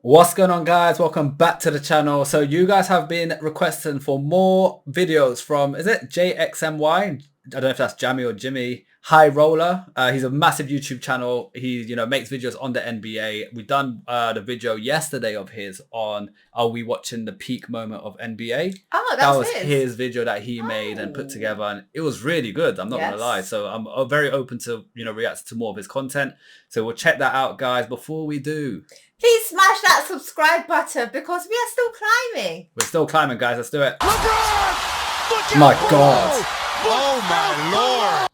What's going on, guys? Welcome back to the channel. So you guys have been requesting for more videos from, is it JXMY? I don't know if that's Jammy or Jimmy High Roller. He's a massive YouTube channel. He, makes videos on the NBA. We done the video yesterday of his on Are We Watching the Peak Moment of NBA? Oh, that was his video that he made and put together, and it was really good. I'm not gonna lie. So I'm very open to react to more of his content. So we'll check that out, guys. Before we do, please smash that subscribe button because we are still climbing. We're still climbing, guys. Let's do it. LeBron! My God. Oh, my Lord.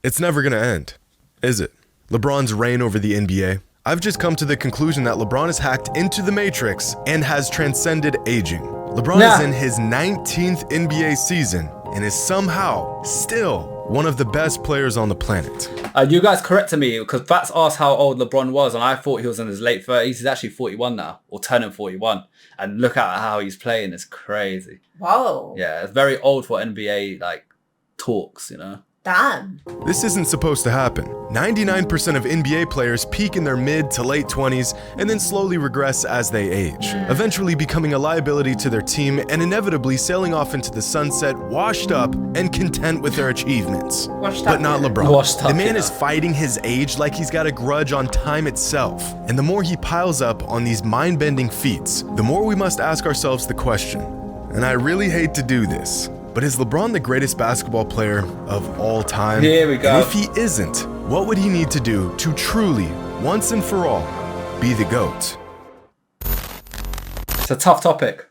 It's never going to end, is it? LeBron's reign over the NBA. I've just come to the conclusion that LeBron has hacked into the Matrix and has transcended aging. LeBron is in his 19th NBA season and is somehow still one of the best players on the planet. You guys corrected me because Fats asked how old LeBron was, and I thought he was in his late 30s. He's actually 41 now, or turning 41. And look at how he's playing. It's crazy. Whoa. Yeah, it's very old for NBA talks, Damn. This isn't supposed to happen. 99% of NBA players peak in their mid to late 20s and then slowly regress as they age, eventually becoming a liability to their team and inevitably sailing off into the sunset, washed up and content with their achievements. But not LeBron. The man is fighting his age like he's got a grudge on time itself. And the more he piles up on these mind-bending feats, the more we must ask ourselves the question, and I really hate to do this, but is LeBron the greatest basketball player of all time? Here we go. And if he isn't, what would he need to do to truly, once and for all, be the GOAT? It's a tough topic.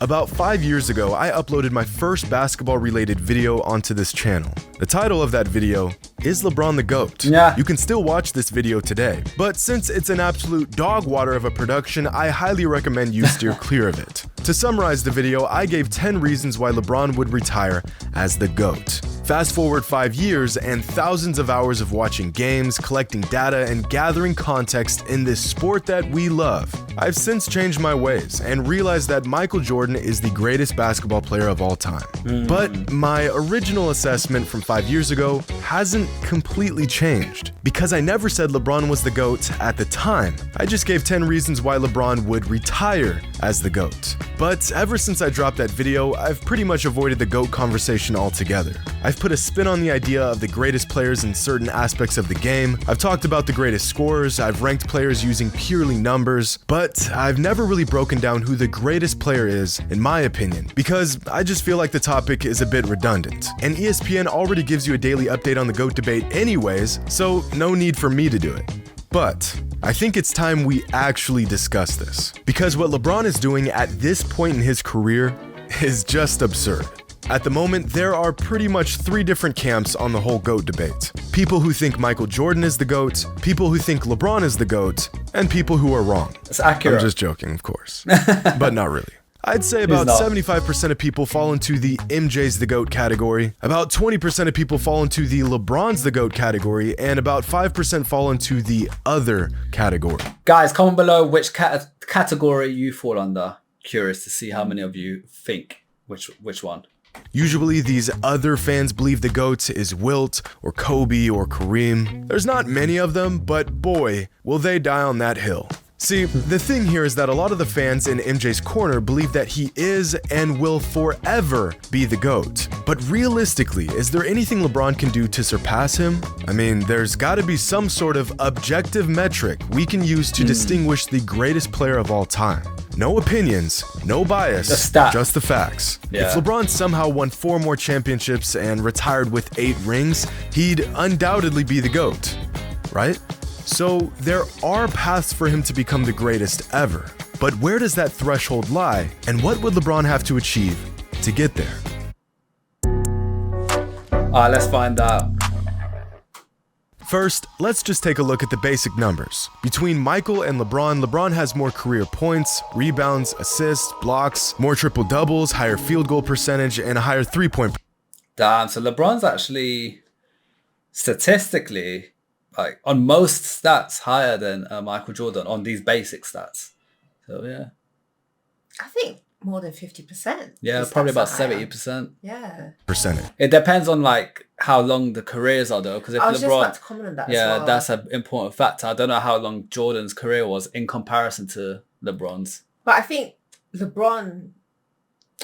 About 5 years ago, I uploaded my first basketball-related video onto this channel. The title of that video is LeBron the GOAT. Yeah. You can still watch this video today, but since it's an absolute dog water of a production, I highly recommend you steer clear of it. To summarize the video, I gave 10 reasons why LeBron would retire as the GOAT. Fast forward 5 years and thousands of hours of watching games, collecting data, and gathering context in this sport that we love. I've since changed my ways and realized that Michael Jordan is the greatest basketball player of all time. But my original assessment from 5 years ago hasn't completely changed. Because I never said LeBron was the GOAT at the time, I just gave 10 reasons why LeBron would retire as the GOAT. But ever since I dropped that video, I've pretty much avoided the GOAT conversation altogether. I've put a spin on the idea of the greatest players in certain aspects of the game. I've talked about the greatest scorers, I've ranked players using purely numbers, but I've never really broken down who the greatest player is, in my opinion, because I just feel like the topic is a bit redundant. And ESPN already gives you a daily update on the GOAT debate anyways, so no need for me to do it. But I think it's time we actually discuss this, because what LeBron is doing at this point in his career is just absurd. At the moment, there are pretty much 3 different camps on the whole GOAT debate. People who think Michael Jordan is the GOAT, people who think LeBron is the GOAT, and people who are wrong. It's accurate. I'm just joking, of course, but not really. I'd say about 75% of people fall into the MJ's the GOAT category, about 20% of people fall into the LeBron's the GOAT category, and about 5% fall into the other category. Guys, comment below which category you fall under. Curious to see how many of you think which one. Usually these other fans believe the GOAT is Wilt or Kobe or Kareem. There's not many of them, but boy, will they die on that hill. See, the thing here is that a lot of the fans in MJ's corner believe that he is and will forever be the GOAT. But realistically, is there anything LeBron can do to surpass him? I mean, there's gotta be some sort of objective metric we can use to distinguish the greatest player of all time. No opinions, no bias, just the facts. Yeah. If LeBron somehow won 4 more championships and retired with 8 rings, he'd undoubtedly be the GOAT, right? So there are paths for him to become the greatest ever. But where does that threshold lie, and what would LeBron have to achieve to get there? Alright, let's find out. First, let's just take a look at the basic numbers. Between Michael and LeBron, LeBron has more career points, rebounds, assists, blocks, more triple doubles, higher field goal percentage, and a higher 3-point. Damn, so LeBron's actually statistically on most stats higher than Michael Jordan on these basic stats. So yeah, I think more than 50%. Yeah, His probably stats about are higher. 70%. Yeah. percentage. It depends on like how long the careers are though, because if I was just LeBron, about to comment on that as yeah, well. that's an important factor. I don't know how long Jordan's career was in comparison to LeBron's. But I think LeBron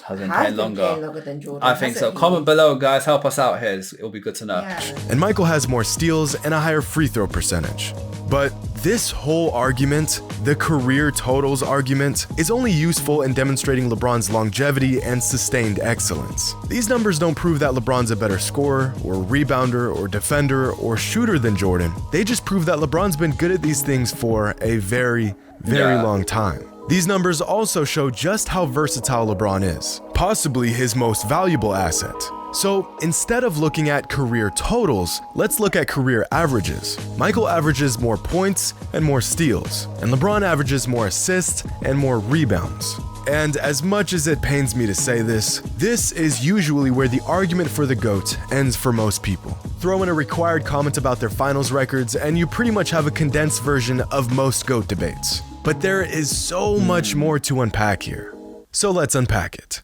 Has been has playing been longer. playing longer than Jordan. I think so. hasn't he? Comment below, guys. Help us out here. It'll be good to know. Yeah. And Michael has more steals and a higher free throw percentage. But this whole argument, the career totals argument, is only useful in demonstrating LeBron's longevity and sustained excellence. These numbers don't prove that LeBron's a better scorer, or rebounder, or defender, or shooter than Jordan. They just prove that LeBron's been good at these things for a very long time. These numbers also show just how versatile LeBron is, possibly his most valuable asset. So instead of looking at career totals, let's look at career averages. Michael averages more points and more steals, and LeBron averages more assists and more rebounds. And as much as it pains me to say this, this is usually where the argument for the GOAT ends for most people. Throw in a required comment about their finals records and you pretty much have a condensed version of most GOAT debates. But there is so much more to unpack here. So let's unpack it.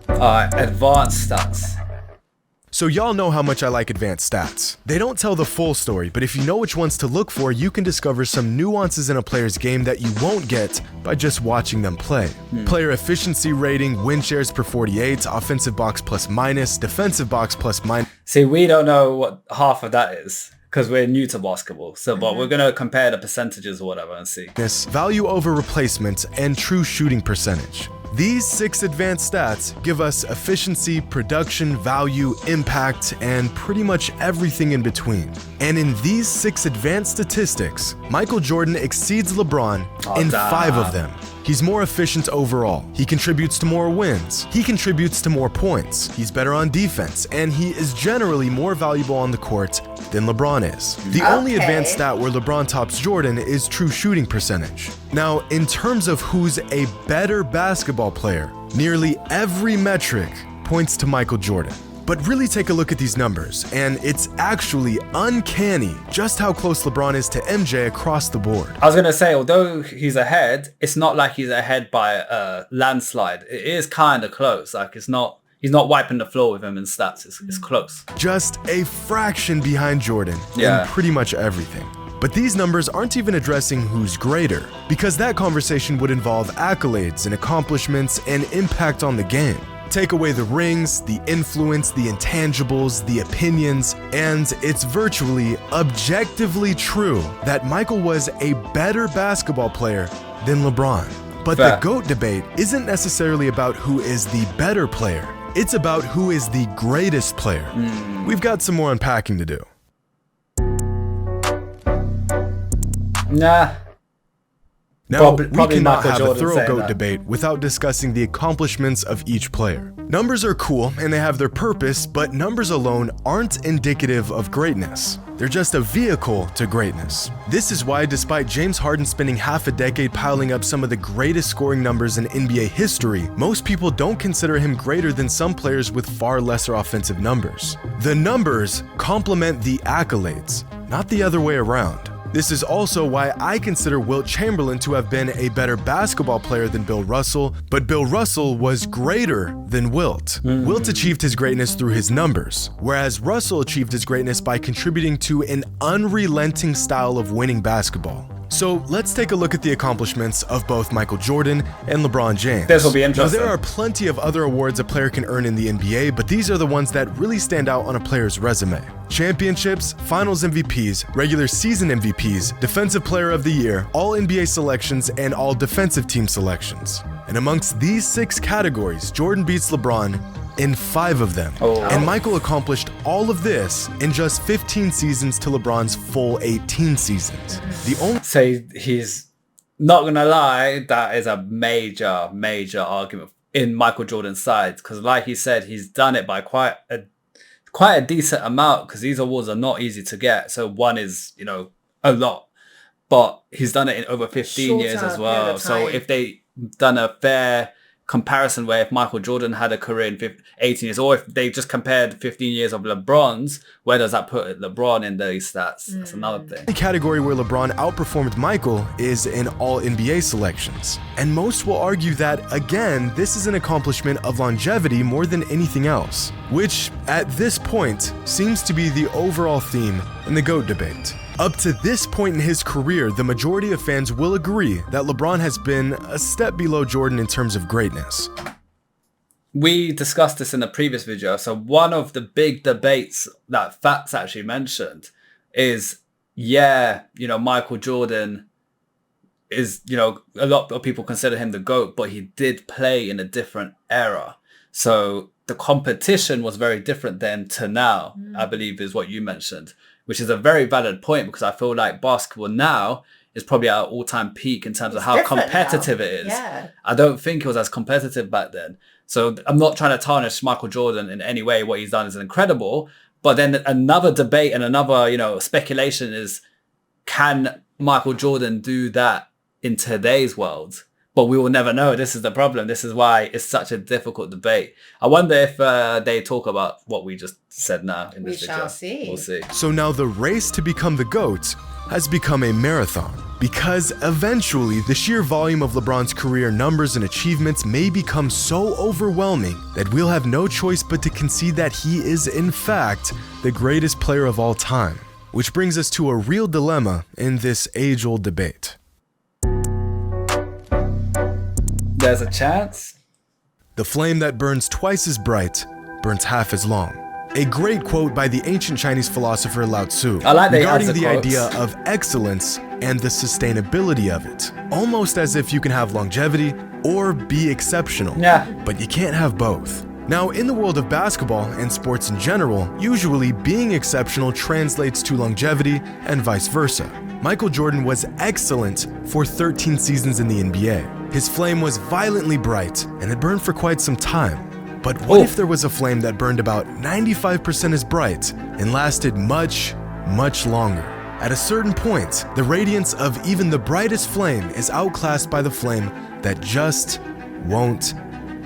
Alright, advanced stats. So y'all know how much I like advanced stats. They don't tell the full story, but if you know which ones to look for, you can discover some nuances in a player's game that you won't get by just watching them play. Player efficiency rating, win shares per 48, offensive box plus minus, defensive box plus minus. See, we don't know what half of that is because we're new to basketball. So, but we're going to compare the percentages or whatever and see. Value over replacement, and true shooting percentage. These 6 advanced stats give us efficiency, production, value, impact, and pretty much everything in between. And in these 6 advanced statistics, Michael Jordan exceeds LeBron in 5 of them. He's more efficient overall. He contributes to more wins. He contributes to more points. He's better on defense, and he is generally more valuable on the court than LeBron is. The only advanced stat where LeBron tops Jordan is true shooting percentage. Now, in terms of who's a better basketball player, nearly every metric points to Michael Jordan. But really take a look at these numbers, and it's actually uncanny just how close LeBron is to MJ across the board. I was going to say, although he's ahead, it's not like he's ahead by a landslide. It is kind of close. Like he's not wiping the floor with him in stats. It's close. Just a fraction behind Jordan in pretty much everything. But these numbers aren't even addressing who's greater, because that conversation would involve accolades and accomplishments and impact on the game. Take away the rings, the influence, the intangibles, the opinions, and it's virtually objectively true that Michael was a better basketball player than LeBron. But the GOAT debate isn't necessarily about who is the better player. It's about who is the greatest player. We've got some more unpacking to do. Nah. Now, we probably cannot Michael have Jordan a thorough saying GOAT that. debate without discussing the accomplishments of each player. Numbers are cool and they have their purpose, but numbers alone aren't indicative of greatness. They're just a vehicle to greatness. This is why, despite James Harden spending half a decade piling up some of the greatest scoring numbers in NBA history, most people don't consider him greater than some players with far lesser offensive numbers. The numbers complement the accolades, not the other way around. This is also why I consider Wilt Chamberlain to have been a better basketball player than Bill Russell, but Bill Russell was greater than Wilt. Wilt achieved his greatness through his numbers, whereas Russell achieved his greatness by contributing to an unrelenting style of winning basketball. So let's take a look at the accomplishments of both Michael Jordan and LeBron James. This will be interesting. Now, there are plenty of other awards a player can earn in the NBA, but these are the ones that really stand out on a player's resume. Championships, Finals MVPs, regular season MVPs, Defensive Player of the Year, All NBA selections, and All Defensive Team selections. And amongst these 6 categories, Jordan beats LeBron in 5 of them. And Michael accomplished all of this in just 15 seasons to LeBron's full 18 seasons. So he's not gonna lie, that is a major argument in Michael Jordan's side, because like he said, he's done it by quite a decent amount, because these awards are not easy to get. So 1 is, a lot, but he's done it in over 15 years as well. So if they done a fair comparison where if Michael Jordan had a career in 18 years, or if they just compared 15 years of LeBron's, where does that put LeBron in these stats? That's another thing. The category where LeBron outperformed Michael is in all NBA selections. And most will argue that, again, this is an accomplishment of longevity more than anything else, which at this point seems to be the overall theme in the GOAT debate. Up to this point in his career, the majority of fans will agree that LeBron has been a step below Jordan in terms of greatness. We discussed this in a previous video. So one of the big debates that Fats actually mentioned is, Michael Jordan is, a lot of people consider him the GOAT, but he did play in a different era. So the competition was very different then to now, I believe is what you mentioned, which is a very valid point, because I feel like basketball now is probably at an all-time peak in terms of how competitive it is. Yeah. I don't think it was as competitive back then. So I'm not trying to tarnish Michael Jordan in any way. What he's done is incredible. But then another debate and another, speculation is, can Michael Jordan do that in today's world? But we will never know. This is the problem. This is why it's such a difficult debate. I wonder if they talk about what we just said now in this video. We shall see. We'll see. So now the race to become the GOAT has become a marathon, because eventually the sheer volume of LeBron's career numbers and achievements may become so overwhelming that we'll have no choice but to concede that he is in fact the greatest player of all time. Which brings us to a real dilemma in this age-old debate. There's a chance. The flame that burns twice as bright burns half as long. A great quote by the ancient Chinese philosopher Lao Tzu I like that he regarding adds the the quotes. idea of excellence and the sustainability of it. Almost as if you can have longevity or be exceptional. Yeah. But you can't have both. Now, in the world of basketball and sports in general, usually being exceptional translates to longevity and vice versa. Michael Jordan was excellent for 13 seasons in the NBA. His flame was violently bright and had burned for quite some time. But what if there was a flame that burned about 95% as bright and lasted much, much longer? At a certain point, the radiance of even the brightest flame is outclassed by the flame that just won't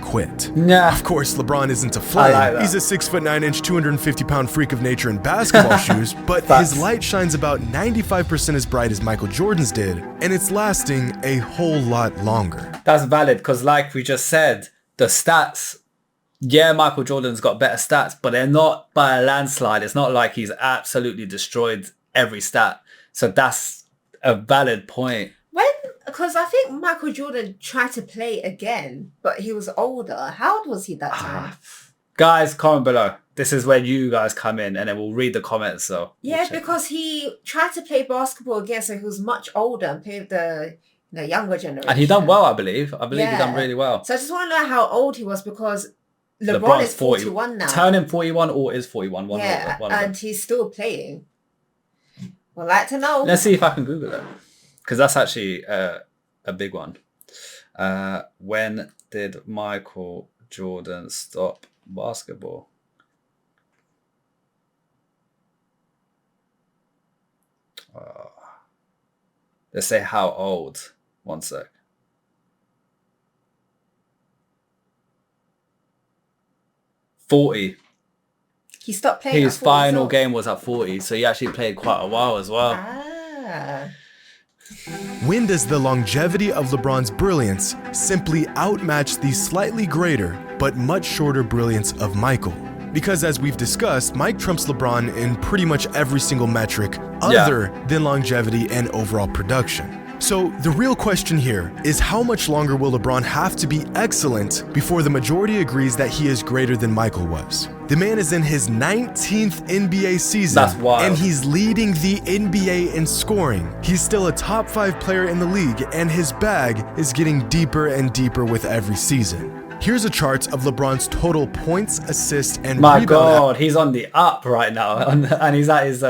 quit. Yeah. Of course, LeBron isn't a flame. like that. He's a 6'9", 250-pound freak of nature in basketball shoes, but his light shines about 95% as bright as Michael Jordan's did, and it's lasting a whole lot longer. That's valid, because like we just said, the stats, Michael Jordan's got better stats, but they're not by a landslide. It's not like he's absolutely destroyed every stat. So that's a valid point. Because I think Michael Jordan tried to play again, but he was older. How old was he that time? Guys, comment below. This is where you guys come in, and then we'll read the comments. So Yeah, because he tried to play basketball again, so he was much older and played the younger generation. and he done well, I believe. He done really well. So I just want to know how old he was, because LeBron is 41 now. Turning 41 or is 41. One yeah, of them. and he's still playing. Would like to know. Let's see if I can Google it, because that's actually a big one. When did Michael Jordan stop basketball? Let's say how old. 1 sec. .40. He stopped playing. His at 40 years final old. game was at 40, so he actually played quite a while as well. Ah. When does the longevity of LeBron's brilliance simply outmatch the slightly greater but much shorter brilliance of Michael? Because as we've discussed, Mike trumps LeBron in pretty much every single metric other than longevity and overall production. So the real question here is, how much longer will LeBron have to be excellent before the majority agrees that he is greater than Michael was? The man is in his 19th NBA season, That's wild. and he's leading the NBA in scoring. He's still a top 5 player in the league, and his bag is getting deeper and deeper with every season. Here's a chart of LeBron's total points, assists, and My rebound God, he's on the up right now, and he's at his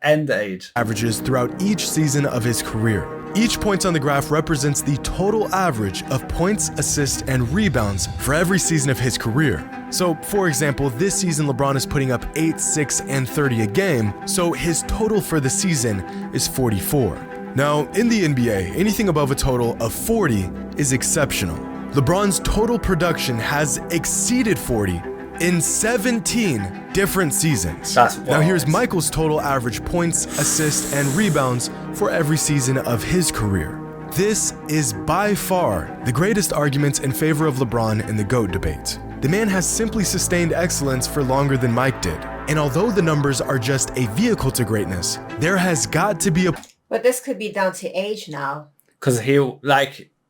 end age. averages throughout each season of his career. Each point on the graph represents the total average of points, assists, and rebounds for every season of his career. So, for example, this season LeBron is putting up 8, 6, and 30 a game, so his total for the season is 44. Now, in the NBA, anything above a total of 40 is exceptional. LeBron's total production has exceeded 40 in 17 different seasons. That's now wild. here's Michael's total average points, assists, and rebounds for every season of his career. This is by far the greatest argument in favor of LeBron in the GOAT debate. The man has simply sustained excellence for longer than Mike did. And although the numbers are just a vehicle to greatness, there has got to be a... But this could be down to age now. Because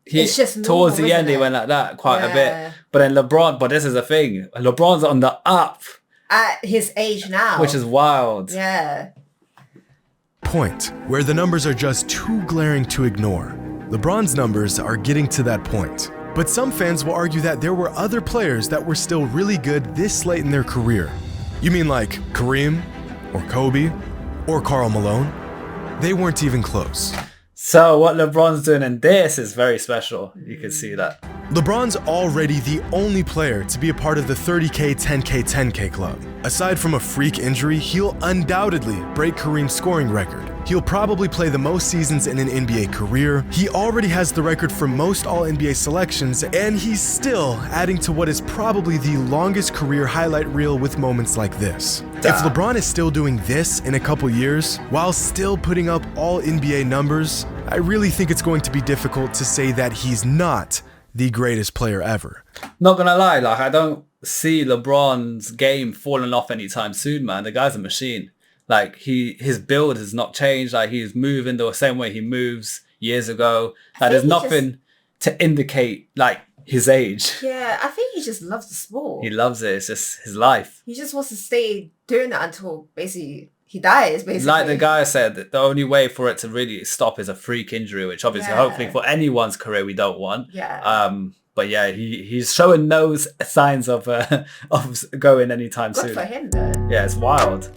It's just normal, towards the end isn't he it? went like that quite a Yeah. bit. But then LeBron, but this is the thing, LeBron's on the up, At his age now. which is wild. Yeah. point where the numbers are just too glaring to ignore. LeBron's numbers are getting to that point. But some fans will argue that there were other players that were still really good this late in their career. You mean like Kareem, or Kobe, or Karl Malone? They weren't even close. So what LeBron's doing in this is very special. You can see that. LeBron's already the only player to be a part of the 30K, 10K, 10K club. Aside from a freak injury, he'll undoubtedly break Kareem's scoring record. He'll probably play the most seasons in an NBA career. He already has the record for most All-NBA selections, and he's still adding to what is probably the longest career highlight reel with moments like this. If LeBron is still doing this in a couple years, while still putting up All-NBA numbers, I really think it's going to be difficult to say that he's not the greatest player ever. Not gonna lie, like I don't see LeBron's game falling off anytime soon, man. The guy's a machine. Like his build has not changed. Like he's moving the same way he moves years ago. Like there's nothing to indicate like his age. Yeah, I think he just loves the sport. He loves it. It's just his life. He just wants to stay doing that until basically he dies, basically. Like the guy said, that the only way for it to really stop is a freak injury, which obviously, hopefully for anyone's career, we don't want. Yeah. But yeah, he's showing no signs of going anytime soon. Good for him, though. Yeah, it's wild.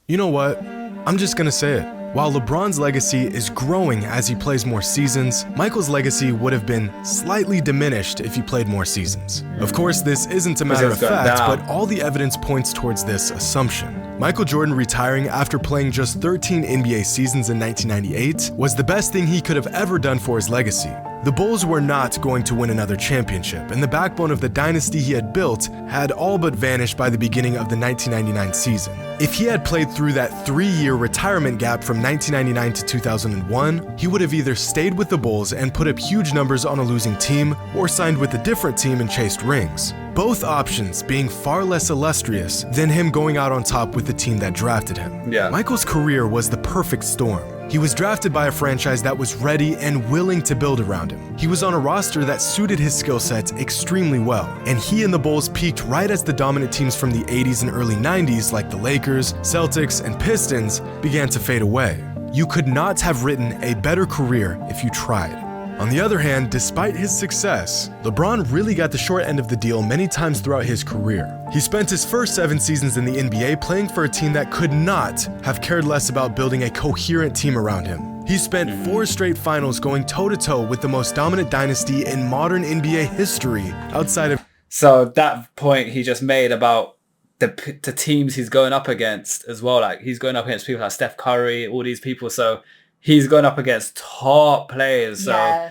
You know what? I'm just gonna say it. While LeBron's legacy is growing as he plays more seasons, Michael's legacy would have been slightly diminished if he played more seasons. Of course, this isn't a matter of fact, but all the evidence points towards this assumption. Michael Jordan retiring after playing just 13 NBA seasons in 1998 was the best thing he could have ever done for his legacy. The Bulls were not going to win another championship, and the backbone of the dynasty he had built had all but vanished by the beginning of the 1999 season. If he had played through that 3-year retirement gap from 1999 to 2001, he would have either stayed with the Bulls and put up huge numbers on a losing team, or signed with a different team and chased rings. Both options being far less illustrious than him going out on top with the team that drafted him. Yeah. Michael's career was the perfect storm. He was drafted by a franchise that was ready and willing to build around him. He was on a roster that suited his skill sets extremely well, and he and the Bulls peaked right as the dominant teams from the 80s and early 90s like the Lakers, Celtics, and Pistons began to fade away. You could not have written a better career if you tried. On the other hand, despite his success, LeBron really got the short end of the deal many times throughout his career. He spent his first 7 seasons in the NBA playing for a team that could not have cared less about building a coherent team around him. He spent 4 straight finals going toe-to-toe with the most dominant dynasty in modern NBA history outside of... So that point he just made about the teams he's going up against as well. Like he's going up against people like Steph Curry, all these people. So he's going up against top players. So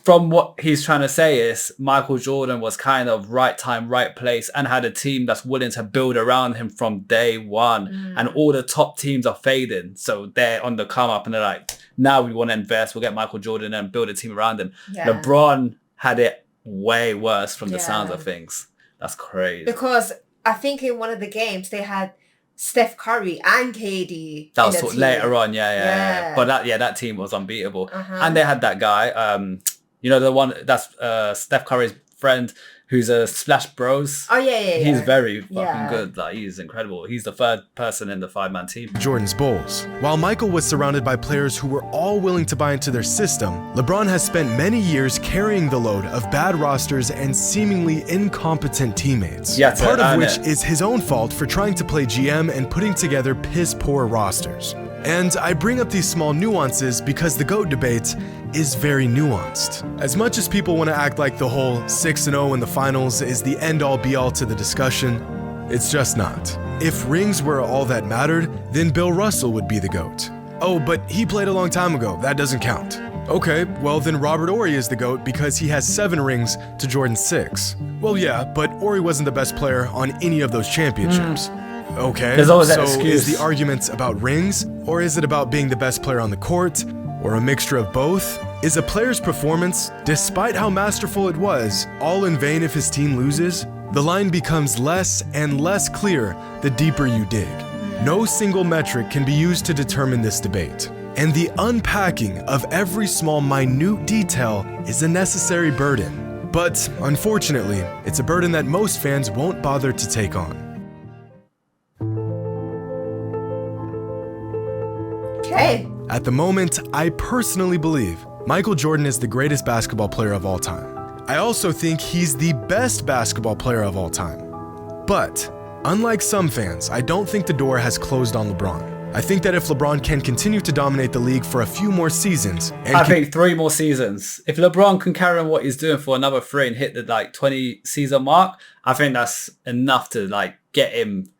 from what he's trying to say is Michael Jordan was kind of right time, right place, and had a team that's willing to build around him from day one. And all the top teams are fading. So they're on the come up and they're like, now we want to invest. We'll get Michael Jordan and build a team around him. Yeah. LeBron had it way worse from the sounds of things. That's crazy. Because I think in one of the games they had Steph Curry and KD. That was later on, yeah. But that team was unbeatable. And they had that guy, you know, the one that's Steph Curry's friend who's a Splash Bros. Oh, yeah. He's very fucking good. Like, he's incredible. He's the third person in the 5-man team. Jordan's Bulls. While Michael was surrounded by players who were all willing to buy into their system, LeBron has spent many years carrying the load of bad rosters and seemingly incompetent teammates. Part of which is his own fault for trying to play GM and putting together piss-poor rosters. And I bring up these small nuances because the GOAT debate is very nuanced. As much as people want to act like the whole 6-0 in the finals is the end-all be-all to the discussion, it's just not. If rings were all that mattered, then Bill Russell would be the GOAT. Oh, but he played a long time ago, that doesn't count. Okay, well then Robert Horry is the GOAT because he has 7 rings to Jordan's 6. Well, yeah, but Horry wasn't the best player on any of those championships. Okay, There's always that so excuse. is the argument about rings, or is it about being the best player on the court, or a mixture of both? Is a player's performance, despite how masterful it was, all in vain if his team loses? The line becomes less and less clear the deeper you dig. No single metric can be used to determine this debate. And the unpacking of every small minute detail is a necessary burden. But unfortunately, it's a burden that most fans won't bother to take on. Okay. At the moment, I personally believe Michael Jordan is the greatest basketball player of all time. I also think he's the best basketball player of all time. But, unlike some fans, I don't think the door has closed on LeBron. I think that if LeBron can continue to dominate the league for a few more seasons, and I think 3 more seasons. If LeBron can carry on what he's doing for another 3 and hit the 20 season mark, I think that's enough to get him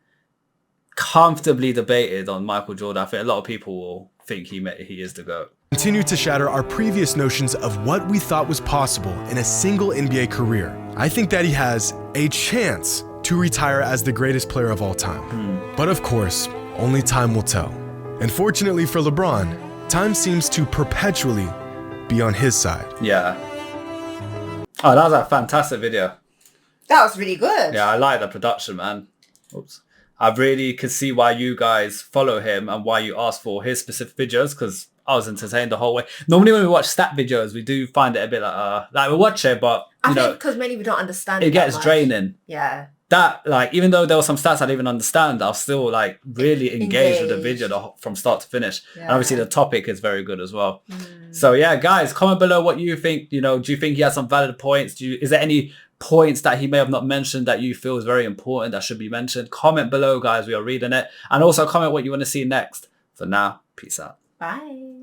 comfortably debated on Michael Jordan. I think a lot of people will think he is the GOAT. Continue to shatter our previous notions of what we thought was possible in a single NBA career. I think that he has a chance to retire as the greatest player of all time. But of course, only time will tell. And fortunately for LeBron, time seems to perpetually be on his side. Yeah. Oh, that was a fantastic video. That was really good. Yeah, I like the production, man. Oops. I really could see why you guys follow him and why you ask for his specific videos, because I was entertained the whole way. Normally when we watch stat videos, we do find it a bit we watch it, but I think because many people don't understand it gets that much. draining. Yeah. That even though there were some stats I didn't even understand, I was still really engaged with the video from start to finish. Yeah. And obviously the topic is very good as well. So yeah, guys, comment below what you think. Do you think he has some valid points? Is there any points that he may have not mentioned that you feel is very important that should be mentioned? Comment below, guys. We are reading it. And also comment what you want to see next. For now, peace out. Bye.